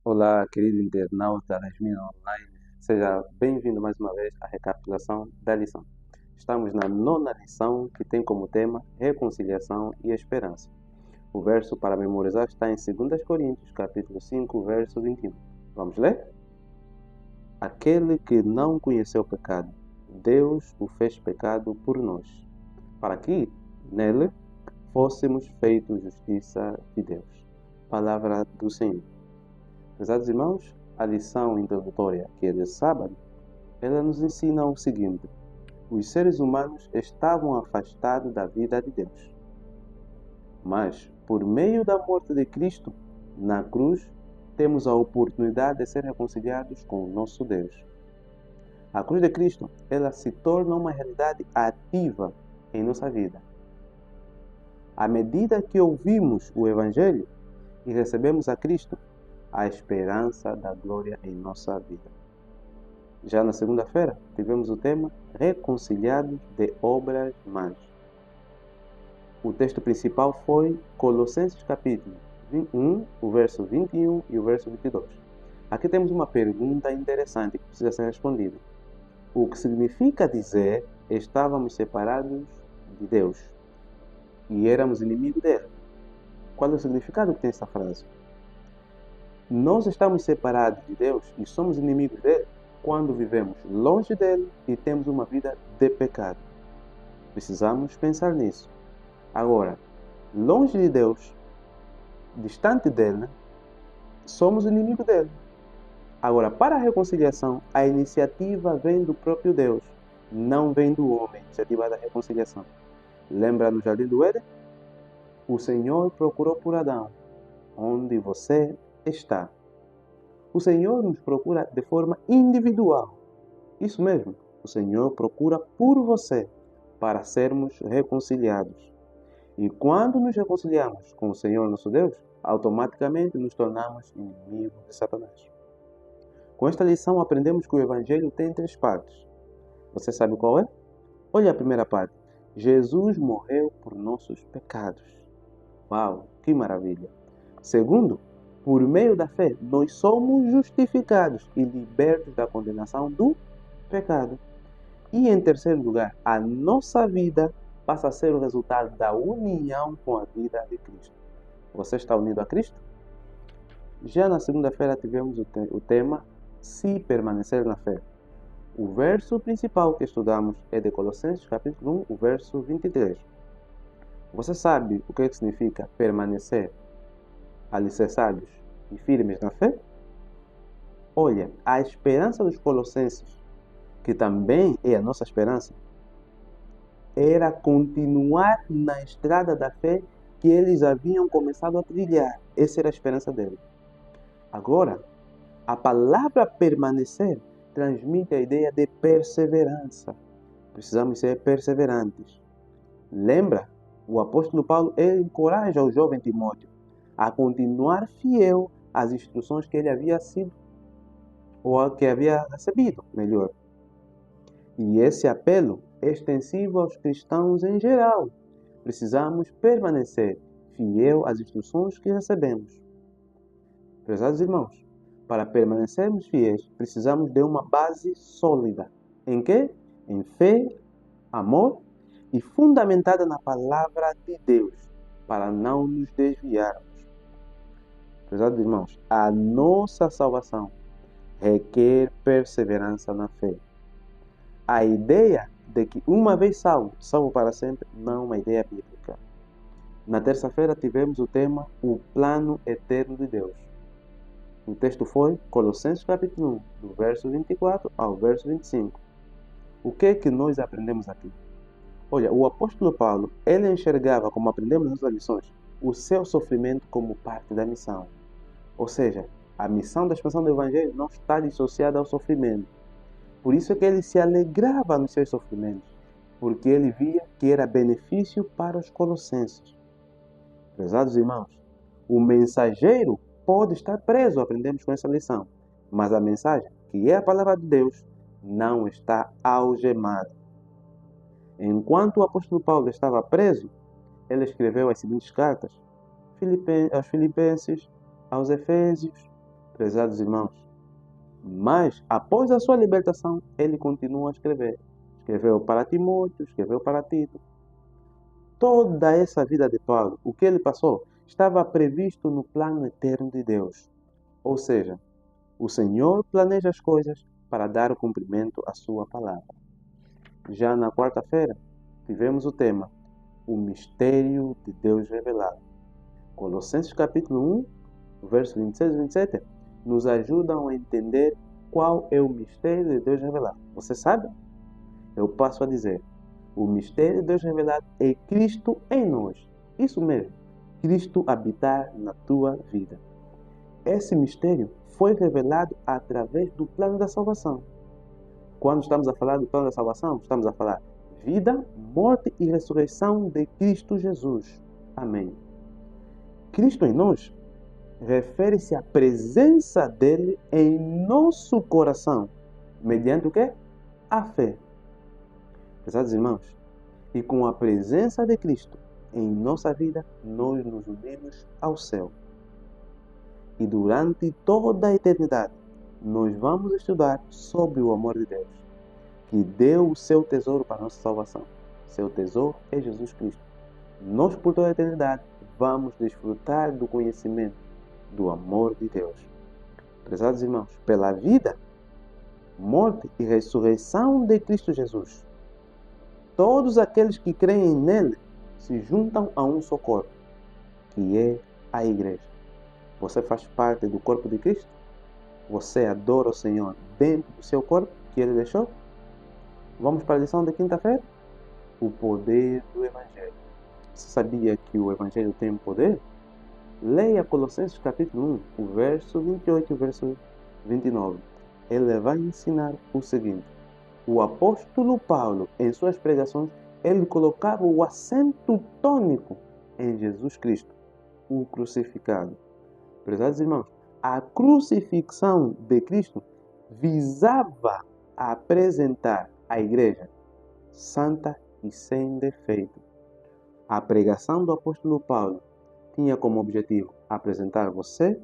Olá, querido internauta das Minas Online. Seja bem-vindo mais uma vez à recapitulação da lição. Estamos na nona lição que tem como tema reconciliação e esperança. O verso para memorizar está em 2 Coríntios, capítulo 5, verso 21. Vamos ler? Aquele que não conheceu o pecado, Deus o fez pecado por nós, para que, nele, fôssemos feitos justiça de Deus. Palavra do Senhor. Prezados irmãos, a lição introdutória, que é de sábado, ela nos ensina o seguinte: os seres humanos estavam afastados da vida de Deus. Mas, por meio da morte de Cristo na cruz, temos a oportunidade de ser reconciliados com o nosso Deus. A cruz de Cristo, ela se torna uma realidade ativa em nossa vida. À medida que ouvimos o Evangelho e recebemos a Cristo, a esperança da glória em nossa vida. Já na segunda-feira, tivemos o tema Reconciliados de Obras Más. O texto principal foi Colossenses capítulo 1, o verso 21 e o verso 22. Aqui temos uma pergunta interessante que precisa ser respondida. O que significa dizer estávamos separados de Deus e éramos inimigos dele? Qual é o significado que tem essa frase? Nós estamos separados de Deus e somos inimigos dele quando vivemos longe dele e temos uma vida de pecado. Precisamos pensar nisso. Agora, longe de Deus, distante dele, somos inimigos dele. Agora, para a reconciliação, a iniciativa vem do próprio Deus, não vem do homem, a iniciativa da reconciliação. Lembra no Jardim do Éden? O Senhor procurou por Adão, onde você está. O Senhor nos procura de forma individual. Isso mesmo, o Senhor procura por você para sermos reconciliados. E quando nos reconciliamos com o Senhor nosso Deus, automaticamente nos tornamos inimigos de Satanás. Com esta lição aprendemos que o Evangelho tem três partes. Você sabe qual é? Olha a primeira parte. Jesus morreu por nossos pecados. Uau, que maravilha! Segundo, por meio da fé, nós somos justificados e libertos da condenação do pecado. E em terceiro lugar, a nossa vida passa a ser o resultado da união com a vida de Cristo. Você está unido a Cristo? Já na segunda-feira tivemos o tema Se permanecer na fé. O verso principal que estudamos é de Colossenses capítulo 1, o verso 23. Você sabe o que significa permanecer alicerçados e firmes na fé? Olha, a esperança dos colossenses, que também é a nossa esperança, era continuar na estrada da fé que eles haviam começado a trilhar. Essa era a esperança deles. Agora, a palavra permanecer transmite a ideia de perseverança. Precisamos ser perseverantes. Lembra? O apóstolo Paulo encoraja o jovem Timóteo a continuar fiel às instruções que ele havia sido, ou que havia recebido, melhor. E esse apelo é extensivo aos cristãos em geral. Precisamos permanecer fiel às instruções que recebemos. Prezados irmãos, para permanecermos fiéis, precisamos de uma base sólida. Em quê? Em fé, amor e fundamentada na palavra de Deus, para não nos desviarmos. Prezados irmãos, a nossa salvação requer perseverança na fé. A ideia de que uma vez salvo, salvo para sempre, não é uma ideia bíblica. Na terça-feira tivemos o tema O Plano Eterno de Deus. O texto foi Colossenses capítulo 1, do verso 24 ao verso 25. O que é que nós aprendemos aqui? Olha, o apóstolo Paulo, ele enxergava, como aprendemos nas nossas lições, o seu sofrimento como parte da missão. Ou seja, a missão da expansão do Evangelho não está dissociada ao sofrimento. Por isso é que ele se alegrava nos seus sofrimentos, porque ele via que era benefício para os colossenses. Prezados irmãos, o mensageiro pode estar preso, aprendemos com essa lição, mas a mensagem, que é a palavra de Deus, não está algemada. Enquanto o apóstolo Paulo estava preso, ele escreveu as seguintes cartas aos Filipenses, aos Efésios, Prezados irmãos, mas após a sua libertação, ele continua a escrever. Escreveu para Timóteo, escreveu para Tito. Toda essa vida de Paulo, o que ele passou, estava previsto no plano eterno de Deus. Ou seja, o Senhor planeja as coisas para dar o cumprimento à sua palavra. Já na quarta-feira, tivemos o tema, o mistério de Deus revelado. Colossenses capítulo 1, versos 26 e 27, nos ajudam a entender qual é o mistério de Deus revelado. Você sabe? Eu passo a dizer. O mistério de Deus revelado é Cristo em nós. Isso mesmo. Cristo habitar na tua vida. Esse mistério foi revelado através do plano da salvação. Quando estamos a falar do plano da salvação, estamos a falar vida, morte e ressurreição de Cristo Jesus. Amém. Cristo em nós refere-se à presença dele em nosso coração, mediante o quê? A fé. Pesados irmãos, e com a presença de Cristo em nossa vida, nós nos unimos ao céu. E durante toda a eternidade, nós vamos estudar sobre o amor de Deus, que deu o seu tesouro para a nossa salvação. Seu tesouro é Jesus Cristo. Nós, por toda a eternidade, vamos desfrutar do conhecimento do amor de Deus. Prezados irmãos, pela vida, morte e ressurreição de Cristo Jesus, todos aqueles que creem nele se juntam a um só corpo, que é a igreja. Você faz parte do corpo de Cristo? Você adora o Senhor dentro do seu corpo que ele deixou? Vamos para a lição de quinta-feira? O poder do Evangelho. Você sabia que o Evangelho tem poder? Leia Colossenses capítulo 1, o verso 28 e o verso 29. Ele vai ensinar o seguinte. O apóstolo Paulo, em suas pregações, ele colocava o acento tônico em Jesus Cristo, o crucificado. Prezados irmãos, a crucifixão de Cristo visava apresentar a igreja santa e sem defeito. A pregação do apóstolo Paulo tinha como objetivo apresentar você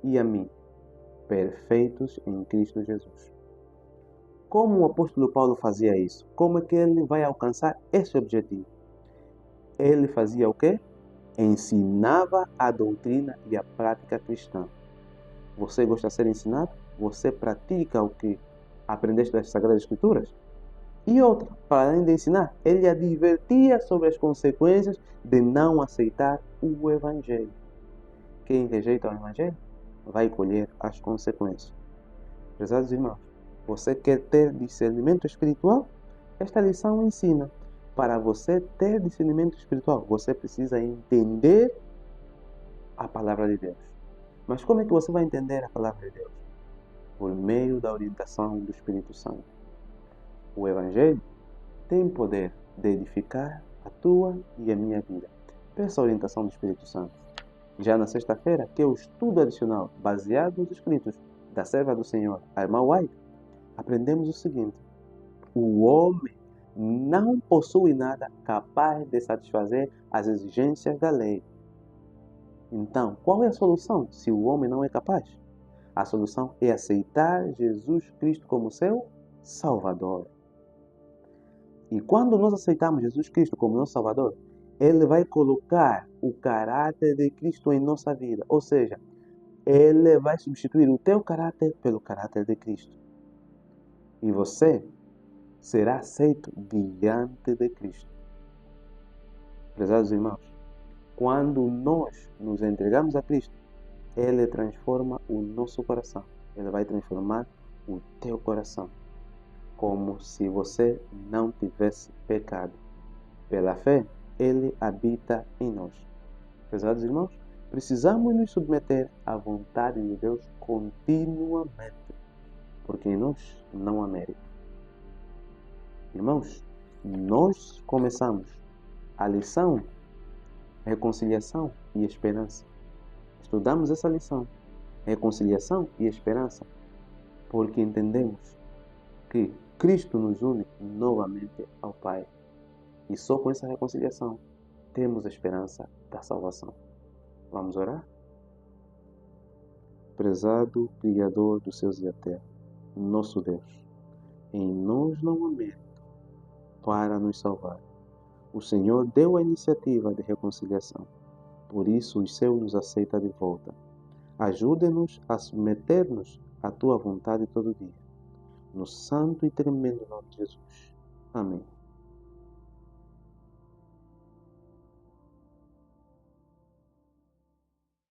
e a mim perfeitos em Cristo Jesus. Como o apóstolo Paulo fazia isso? Como é que ele vai alcançar esse objetivo? Ele fazia o quê? Ensinava a doutrina e a prática cristã. Você gosta de ser ensinado? Você pratica o que aprendeste das Sagradas Escrituras? E outra, para além de ensinar, ele advertia sobre as consequências de não aceitar o Evangelho. Quem rejeita o Evangelho vai colher as consequências. Prezados irmãos, você quer ter discernimento espiritual? Esta lição ensina. Para você ter discernimento espiritual, você precisa entender a palavra de Deus. Mas como é que você vai entender a palavra de Deus? Por meio da orientação do Espírito Santo. O Evangelho tem poder de edificar a tua e a minha vida. Peça a orientação do Espírito Santo. Já na sexta-feira, que é o estudo adicional baseado nos escritos da serva do Senhor, a irmã White, aprendemos o seguinte. O homem não possui nada capaz de satisfazer as exigências da lei. Então, qual é a solução se o homem não é capaz? A solução é aceitar Jesus Cristo como seu Salvador. E quando nós aceitamos Jesus Cristo como nosso Salvador, Ele vai colocar o caráter de Cristo em nossa vida. Ou seja, Ele vai substituir o teu caráter pelo caráter de Cristo. E você será aceito diante de Cristo. Prezados irmãos, quando nós nos entregamos a Cristo, Ele transforma o nosso coração. Ele vai transformar o teu coração. Como se você não tivesse pecado. Pela fé, Ele habita em nós. Prezados irmãos, precisamos nos submeter à vontade de Deus continuamente, porque em nós não há mérito. Irmãos, nós começamos a lição reconciliação e esperança. Estudamos essa lição, reconciliação e esperança, porque entendemos que Cristo nos une novamente ao Pai. E só com essa reconciliação temos a esperança da salvação. Vamos orar? prezado Criador dos céus e da terra, nosso Deus, em nós não há medo para nos salvar. O Senhor deu a iniciativa de reconciliação, por isso os céus nos aceita de volta. Ajude-nos a submeter-nos à tua vontade todo dia. No santo e tremendo nome de Jesus. Amém.